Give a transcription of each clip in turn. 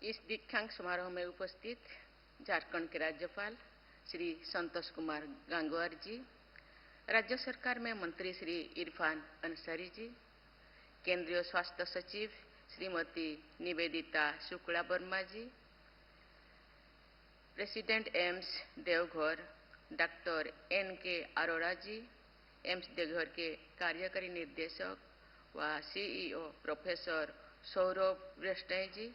इस दीक्षांत समारोह में उपस्थित झारखंड के राज्यपाल श्री संतोष कुमार गंगवार जी, राज्य सरकार में मंत्री श्री इरफान अंसारी जी, केंद्रीय स्वास्थ्य सचिव Shrimati Nivedita Shukla Verma ji, president AIIMS Deoghar doctor N K. Arora ji, AIIMS Deoghar के कार्यकारी निर्देशक व सीईओ प्रोफेसर सौरभ रेष्टे जी,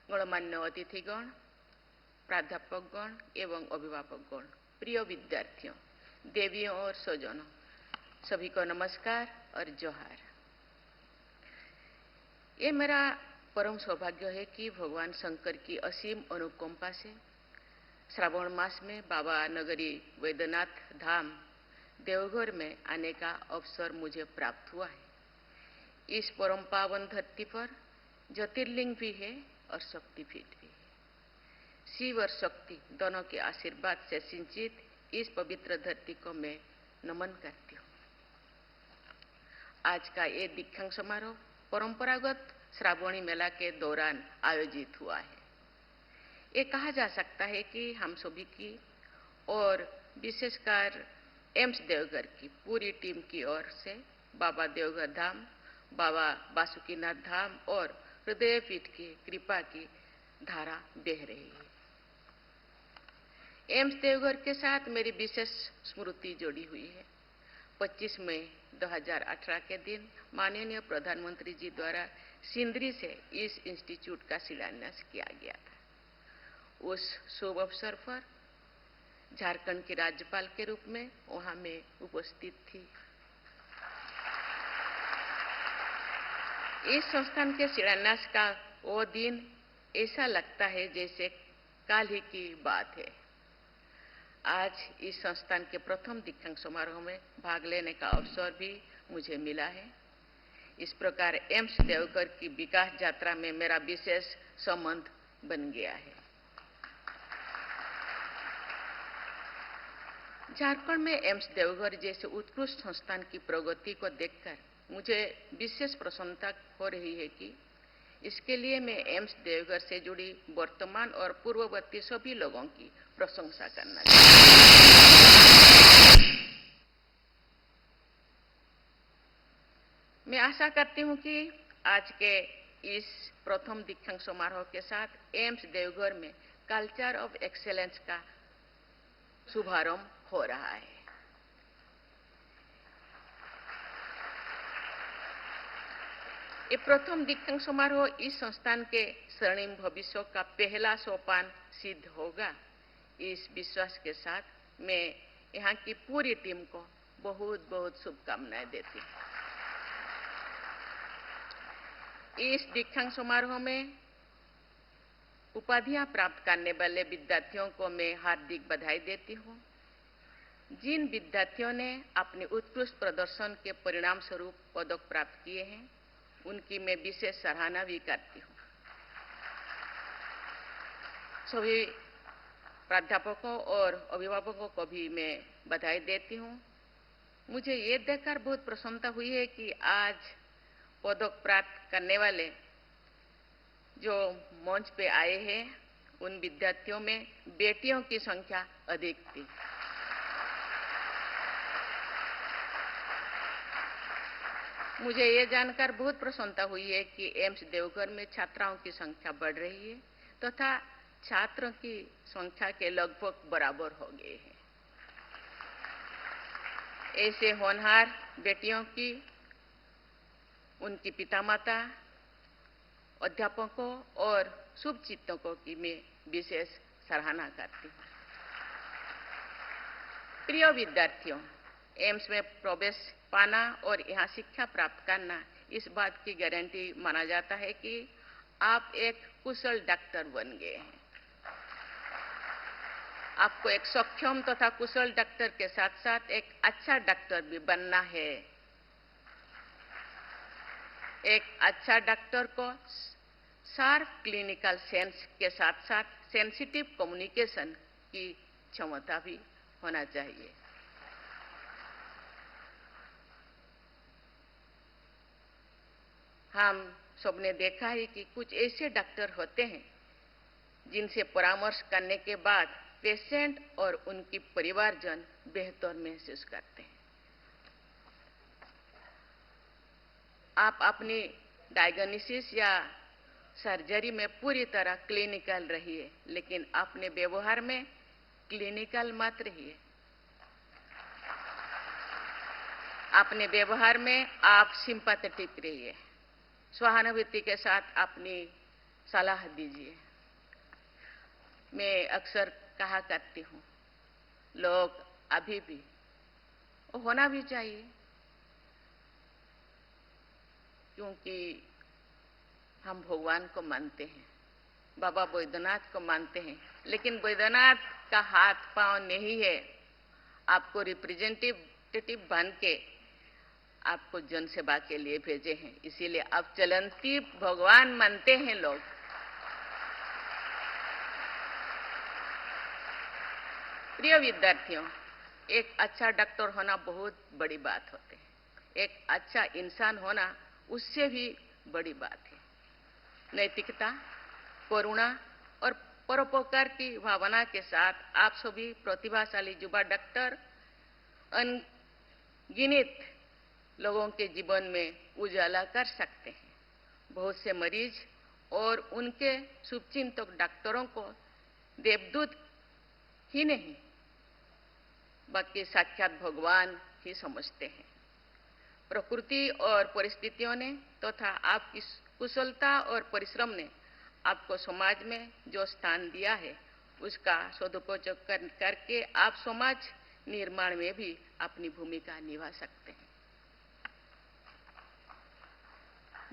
गणमान्य अतिथिगण, प्राध्यापकगण एवं अभिभावकगण, प्रिय विद्यार्थियों, देवियों और स्वजनों, सभी को नमस्कार और जोहार। ये मेरा परम सौभाग्य है कि भगवान शंकर की असीम अनुकंपा से श्रावण मास में बाबा नगरी वैद्यनाथ धाम देवघर में आने का अवसर मुझे प्राप्त हुआ है। इस परम पावन धरती पर ज्योतिर्लिंग भी है और शक्तिपीठ भी है। शिव और शक्ति दोनों के आशीर्वाद से सिंचित इस पवित्र धरती को मैं नमन करती हूँ। आज का ये दीक्षांत समारोह परंपरागत श्रावणी मेला के दौरान आयोजित हुआ है। ये कहा जा सकता है कि हम सभी की और विशेषकर एम्स देवघर की पूरी टीम की ओर से बाबा देवघर धाम, बाबा बासुकीनाथ धाम और हृदय पीठ की कृपा की धारा बह रही है। एम्स देवघर के साथ मेरी विशेष स्मृति जुड़ी हुई है। 25 मई 2018 के दिन माननीय प्रधानमंत्री जी द्वारा सिंदरी से इस इंस्टीट्यूट का शिलान्यास किया गया था। उस शुभ अवसर पर झारखंड के राज्यपाल के रूप में वहां मैं उपस्थित थी। इस संस्थान के शिलान्यास का वो दिन ऐसा लगता है जैसे कल ही की बात है। आज इस संस्थान के प्रथम दीक्षांत समारोह में भाग लेने का अवसर भी मुझे मिला है। इस प्रकार एम्स देवघर की विकास यात्रा में मेरा विशेष संबंध बन गया है। झारखंड में एम्स देवघर जैसे उत्कृष्ट संस्थान की प्रगति को देखकर मुझे विशेष प्रसन्नता हो रही है कि इसके लिए मैं एम्स देवघर से जुड़ी वर्तमान और पूर्ववर्ती सभी लोगों की प्रशंसा करना चाहती हूँ। मैं आशा करती हूँ कि आज के इस प्रथम दीक्षांत समारोह के साथ एम्स देवघर में कल्चर ऑफ एक्सेलेंस का शुभारंभ हो रहा है। ये प्रथम दीक्षांत समारोह इस संस्थान के स्वर्णिम भविष्य का पहला सोपान सिद्ध होगा। इस विश्वास के साथ मैं यहाँ की पूरी टीम को बहुत बहुत शुभकामनाएं देती हूँ। इस दीक्षांत समारोह में उपाधियां प्राप्त करने वाले विद्यार्थियों को मैं हार्दिक बधाई देती हूँ। जिन विद्यार्थियों ने अपने उत्कृष्ट प्रदर्शन के परिणाम स्वरूप पदक प्राप्त किए हैं, उनकी मैं विशेष सराहना भी करती हूँ। सभी प्राध्यापकों और अभिभावकों को भी मैं बधाई देती हूँ। मुझे ये देखकर बहुत प्रसन्नता हुई है कि आज पदक प्राप्त करने वाले जो मंच पे आए हैं, उन विद्यार्थियों में बेटियों की संख्या अधिक थी। मुझे ये जानकर बहुत प्रसन्नता हुई है कि एम्स देवघर में छात्राओं की संख्या बढ़ रही है तथा छात्रों की संख्या के लगभग बराबर हो गए हैं। ऐसे होनहार बेटियों की, उनकी पितामाता, अध्यापकों और शुभचिंतकों की मैं विशेष सराहना करती हूँ। प्रिय विद्यार्थियों, एम्स में प्रवेश पाना और यहाँ शिक्षा प्राप्त करना इस बात की गारंटी माना जाता है कि आप एक कुशल डॉक्टर बन गए हैं। आपको एक सक्षम तथा कुशल डॉक्टर के साथ साथ एक अच्छा डॉक्टर भी बनना है। एक अच्छा डॉक्टर को शार्प क्लिनिकल सेंस के साथ साथ सेंसिटिव कम्युनिकेशन की क्षमता भी होना चाहिए। हम सबने देखा है कि कुछ ऐसे डॉक्टर होते हैं जिनसे परामर्श करने के बाद पेशेंट और उनकी परिवारजन बेहतर महसूस करते हैं। आप अपनी डायग्नोसिस या सर्जरी में पूरी तरह क्लिनिकल रहिए, लेकिन अपने व्यवहार में क्लिनिकल मत रहिए। अपने व्यवहार में आप सिंपैथेटिक रहिए, सहानुभूति के साथ अपनी सलाह दीजिए। मैं अक्सर कहा करती हूँ, लोग अभी भी होना भी चाहिए, क्योंकि हम भगवान को मानते हैं, बाबा बैद्यनाथ को मानते हैं, लेकिन बैद्यनाथ का हाथ पांव नहीं है। आपको रिप्रेजेंटेटिव बन के आपको जन सेवा के लिए भेजे हैं, इसीलिए आप चलंती भगवान मानते हैं लोग। प्रिय विद्यार्थियों, एक अच्छा डॉक्टर होना बहुत बड़ी बात होती है। एक अच्छा इंसान होना उससे भी बड़ी बात है। नैतिकता, करुणा और परोपकार की भावना के साथ आप सभी प्रतिभाशाली युवा डॉक्टर अनगिनत लोगों के जीवन में उजाला कर सकते हैं। बहुत से मरीज और उनके शुभचिंतक डॉक्टरों को देवदूत ही नहीं बल्कि साक्षात भगवान ही समझते हैं। प्रकृति और परिस्थितियों ने तथा आपकी कुशलता और परिश्रम ने आपको समाज में जो स्थान दिया है, उसका सदुपयोग करके आप समाज निर्माण में भी अपनी भूमिका निभा सकते हैं।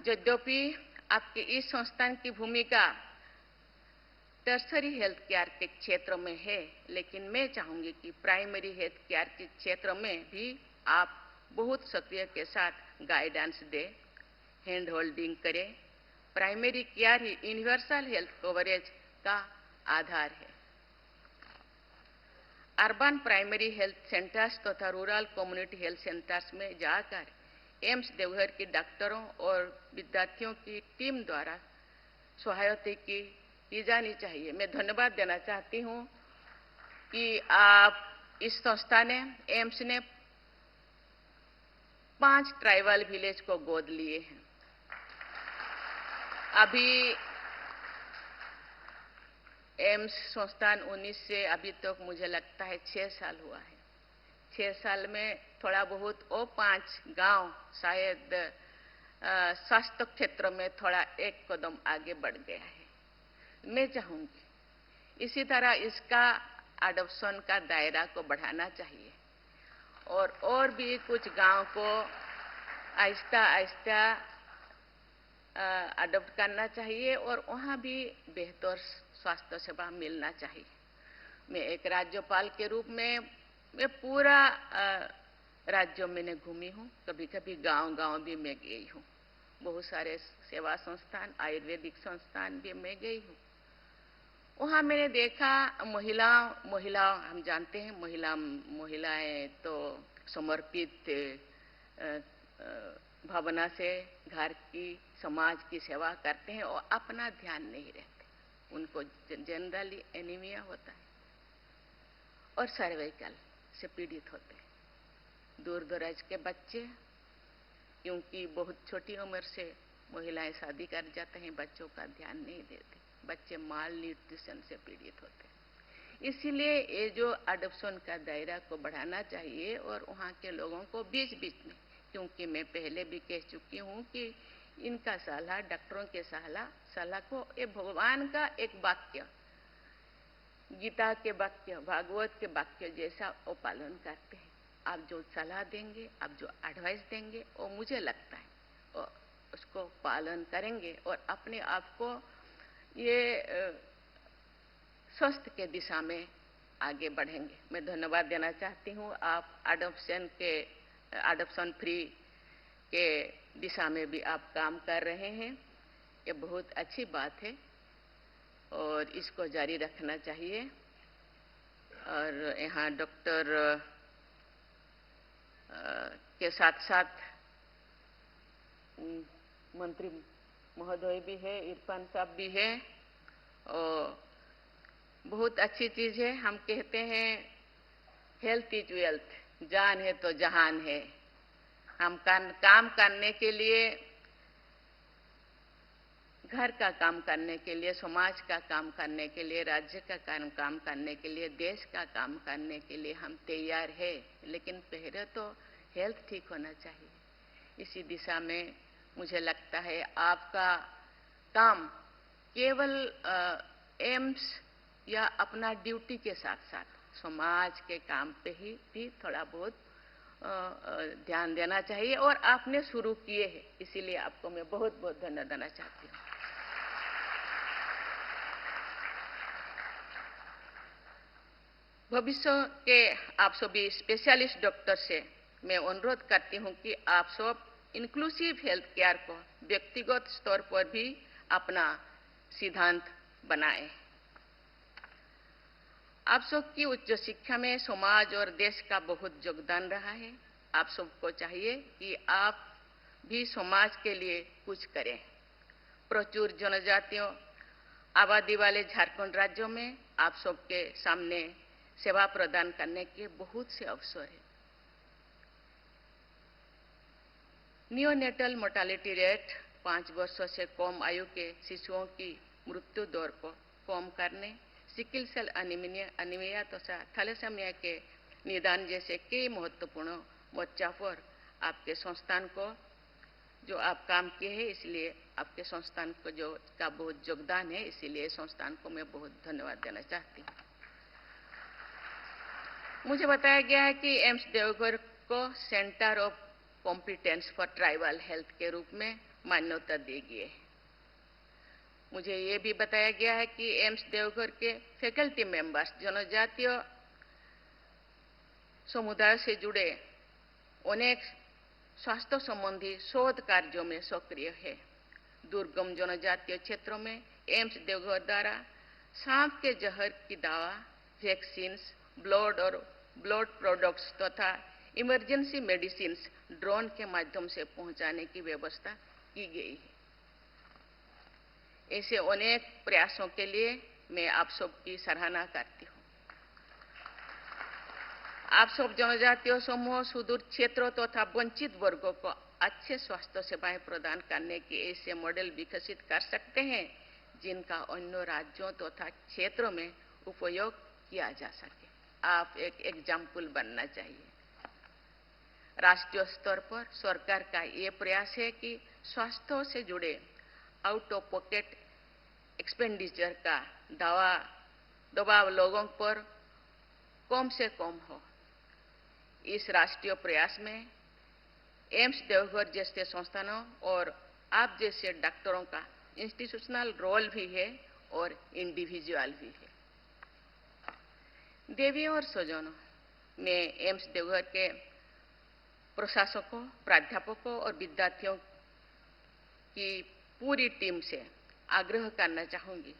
यद्यपि आपके इस संस्थान की भूमिका टर्सरी हेल्थ केयर के क्षेत्र में है, लेकिन मैं चाहूंगी कि प्राइमरी हेल्थ केयर के क्षेत्र में भी आप बहुत सक्रिय के साथ गाइडेंस दें, हैंड होल्डिंग करें। प्राइमरी केयर ही यूनिवर्सल हेल्थ कवरेज का आधार है। अर्बन प्राइमरी हेल्थ सेंटर्स तथा रूरल कम्युनिटी हेल्थ सेंटर्स में जाकर एम्स देवघर के डॉक्टरों और विद्यार्थियों की टीम द्वारा सहायता की जानी चाहिए। मैं धन्यवाद देना चाहती हूं कि आप इस संस्था ने, एम्स ने 5 ट्राइबल विलेज को गोद लिए हैं। अभी एम्स संस्थान 19 से अभी तक मुझे लगता है 6 साल हुआ है। 6 साल में थोड़ा बहुत वो 5 गांव शायद स्वास्थ्य क्षेत्र में थोड़ा एक कदम आगे बढ़ गया है। मैं चाहूंगी इसी तरह इसका अडॉप्शन का दायरा को बढ़ाना चाहिए और भी कुछ गांव को आहिस्ता आहिस्ता अडॉप्ट करना चाहिए और वहां भी बेहतर स्वास्थ्य सेवा मिलना चाहिए। मैं एक राज्यपाल के रूप में मैं पूरा राज्य में घूमी हूँ, कभी कभी गांव भी मैं गई हूँ। बहुत सारे सेवा संस्थान, आयुर्वेदिक संस्थान भी मैं गई हूँ। वहाँ मैंने देखा महिलाओं हम जानते हैं महिलाएं तो समर्पित भावना से घर की समाज की सेवा करते हैं और अपना ध्यान नहीं रहते। उनको जनरली एनीमिया होता है और सर्वाइकल से पीड़ित होते हैं। दूर दराज के बच्चे, क्योंकि बहुत छोटी उम्र से महिलाएं शादी कर जाते हैं, बच्चों का ध्यान नहीं देते, बच्चे माल न्यूट्रिशन से पीड़ित होते हैं। इसीलिए ये जो अडॉप्शन का दायरा को बढ़ाना चाहिए और वहाँ के लोगों को बीच बीच में, क्योंकि मैं पहले भी कह चुकी हूँ कि इनका सलाह, डॉक्टरों के सलाह को ये भगवान का एक वाक्य, गीता के वाक्य, भागवत के वाक्य जैसा वो पालन करते हैं। आप जो सलाह देंगे, आप जो एडवाइस देंगे, वो मुझे लगता है और उसको पालन करेंगे और अपने आप को ये स्वस्थ के दिशा में आगे बढ़ेंगे। मैं धन्यवाद देना चाहती हूँ। आप अडॉप्शन फ्री के दिशा में भी आप काम कर रहे हैं, ये बहुत अच्छी बात है और इसको जारी रखना चाहिए। और यहाँ डॉक्टर के साथ साथ मंत्री महोदय भी है, इरफान साहब भी है, और बहुत अच्छी चीज है। हम कहते हैं हेल्थ इज वेल्थ, जान है तो जहान है। हम काम करने के लिए, घर का काम करने के लिए, समाज का काम करने के लिए, राज्य का काम करने के लिए, देश का काम करने के लिए हम तैयार है, लेकिन पहले तो हेल्थ ठीक होना चाहिए। इसी दिशा में मुझे लगता है आपका काम केवल एम्स या अपना ड्यूटी के साथ साथ समाज के काम पे ही भी थोड़ा बहुत ध्यान देना चाहिए, और आपने शुरू किए हैं, इसीलिए आपको मैं बहुत बहुत धन्यवाद देना चाहती हूँ। भविष्य के आप सभी स्पेशलिस्ट डॉक्टर से मैं अनुरोध करती हूं कि आप सब इंक्लूसिव हेल्थ केयर को व्यक्तिगत स्तर पर भी अपना सिद्धांत बनाएं। आप सबकी उच्च शिक्षा में समाज और देश का बहुत योगदान रहा है। आप सबको चाहिए कि आप भी समाज के लिए कुछ करें। प्रचुर जनजातियों आबादी वाले झारखंड राज्यों में आप सबके सामने सेवा प्रदान करने के बहुत से अवसर हैं। नियोनेटल मोर्टालिटी रेट 5 वर्षों से कम आयु के शिशुओं की मृत्यु दर को कम करने, सिकल सेल एनीमिया तथा थैलेसीमिया के निदान जैसे कई महत्वपूर्ण मोर्चा पर आपके संस्थान को जो आप काम किए हैं, इसलिए आपके संस्थान को जो का बहुत योगदान है, इसीलिए संस्थान को मैं बहुत धन्यवाद देना चाहती हूँ। मुझे बताया गया है कि एम्स देवघर को centre of competence for tribal health के रूप में मान्यता दी गई है। मुझे ये भी बताया गया है कि एम्स देवघर के फैकल्टी मेंबर्स जनजातीय समुदाय से जुड़े अनेक स्वास्थ्य संबंधी शोध कार्यों में सक्रिय है। दुर्गम जनजातीय क्षेत्रों में एम्स देवघर द्वारा सांप के जहर की दवा, वैक्सीन, ब्लड प्रोडक्ट्स तथा इमरजेंसी मेडिसिन ड्रोन के माध्यम से पहुंचाने की व्यवस्था की गई है। ऐसे अनेक प्रयासों के लिए मैं आप सबकी सराहना करती हूँ। आप सब जनजातीय समूह, सुदूर क्षेत्रों तथा वंचित वर्गों को अच्छे स्वास्थ्य सेवाएं प्रदान करने के ऐसे मॉडल विकसित कर सकते हैं जिनका अन्य राज्यों तथा क्षेत्रों में उपयोग किया जा सके। आप एक एग्जाम्पल बनना चाहिए। राष्ट्रीय स्तर पर सरकार का ये प्रयास है कि स्वास्थ्य से जुड़े आउट ऑफ पॉकेट एक्सपेंडिचर का दबाव लोगों पर कम से कम हो। इस राष्ट्रीय प्रयास में एम्स देवघर जैसे संस्थानों और आप जैसे डॉक्टरों का इंस्टीट्यूशनल रोल भी है और इंडिविजुअल भी है। देवियों और स्वजनों, मैं एम्स देवघर के प्रशासकों, प्राध्यापकों और विद्यार्थियों की पूरी टीम से आग्रह करना चाहूंगी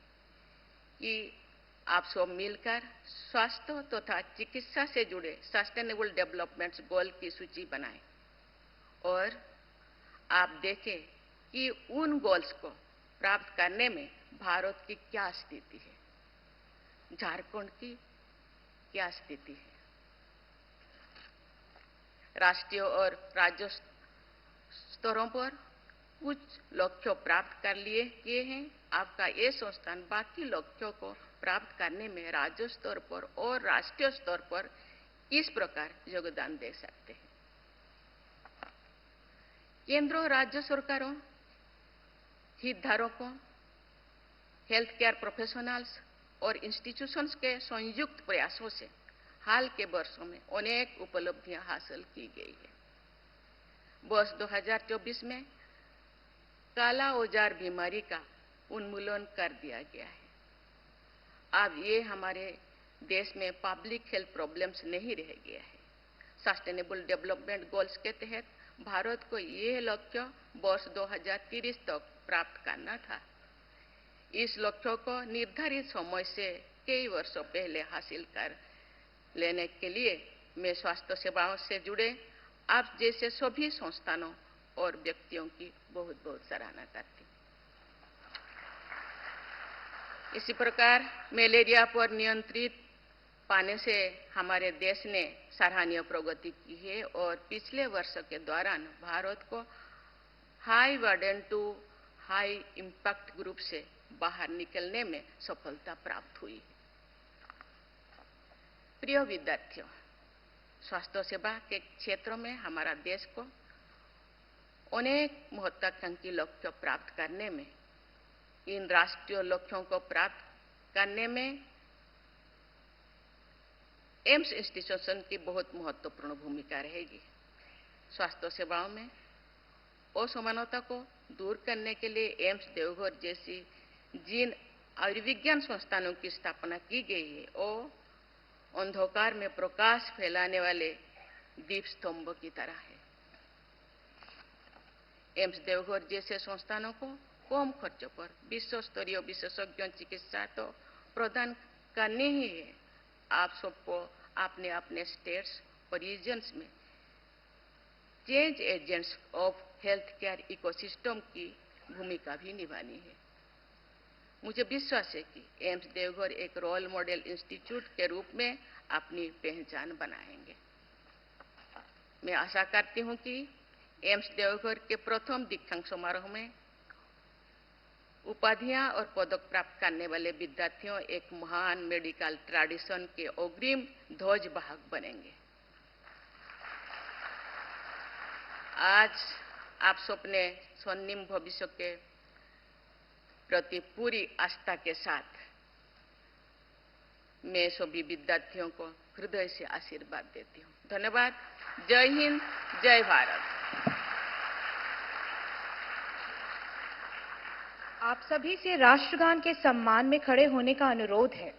कि आप सब मिलकर स्वास्थ्य तथा चिकित्सा से जुड़े सस्टेनेबल डेवलपमेंट गोल की सूची बनाएं और आप देखें कि उन गोल्स को प्राप्त करने में भारत की क्या स्थिति है, झारखंड की क्या स्थिति है। राष्ट्रीय और राज्य स्तरों पर कुछ लक्ष्य प्राप्त कर किए हैं। आपका ये संस्थान बाकी लक्ष्यों को प्राप्त करने में राज्य स्तर पर और राष्ट्रीय स्तर पर किस प्रकार योगदान दे सकते हैं। केंद्र और राज्य सरकारों, हितधारकों, हेल्थ केयर प्रोफेशनल्स और इंस्टीट्यूशंस के संयुक्त प्रयासों से हाल के वर्षों में अनेक उपलब्धियां हासिल की गई है। वर्ष 2024 में काला औजार बीमारी का उन्मूलन कर दिया गया है। अब ये हमारे देश में पब्लिक हेल्थ प्रॉब्लम्स नहीं रह गया है। सस्टेनेबल डेवलपमेंट गोल्स के तहत भारत को ये लक्ष्य वर्ष 2030 तक प्राप्त करना था। इस लक्ष्य को निर्धारित समय से कई वर्षों पहले हासिल कर लेने के लिए मैं स्वास्थ्य सेवाओं से जुड़े आप जैसे सभी संस्थानों और व्यक्तियों की बहुत बहुत सराहना करती हूँ। इसी प्रकार मलेरिया पर नियंत्रित पाने से हमारे देश ने सराहनीय प्रगति की है और पिछले वर्ष के दौरान भारत को high burden to high impact group से बाहर निकलने में सफलता प्राप्त हुई। प्रिय विद्यार्थियों, स्वास्थ्य सेवा के क्षेत्र में हमारा देश को अनेक महत्वाकांक्षी लक्ष्य प्राप्त करने में, इन राष्ट्रीय लक्ष्यों को प्राप्त करने में एम्स इंस्टीट्यूशन की बहुत महत्वपूर्ण भूमिका रहेगी। स्वास्थ्य सेवाओं में असमानता को दूर करने के लिए एम्स देवघर जैसी जिन आयुर्विज्ञान संस्थानों की स्थापना की गई है और अंधकार में प्रकाश फैलाने वाले दीप स्तंभ की तरह है। एम्स देवघर जैसे संस्थानों को कम खर्च पर विश्व स्तरीय विशेषज्ञ चिकित्सा तो प्रदान करनी ही है। आप सबको अपने अपने स्टेट्स और रीजन्स में change agents of health care ecosystem की भूमिका भी निभानी है। मुझे विश्वास है कि एम्स देवघर एक रोल मॉडल इंस्टीट्यूट के रूप में अपनी पहचान बनाएंगे। मैं आशा करती हूं कि एम्स देवघर के प्रथम दीक्षांत समारोह में उपाधियां और पदक प्राप्त करने वाले विद्यार्थियों एक महान मेडिकल ट्रेडिशन के अग्रिम ध्वज वाहक बनेंगे। आज आप सबने स्वर्णिम भविष्य के प्रति पूरी आस्था के साथ मैं सभी विद्यार्थियों को हृदय से आशीर्वाद देती हूँ। धन्यवाद। जय हिंद, जय भारत। आप सभी से राष्ट्रगान के सम्मान में खड़े होने का अनुरोध है।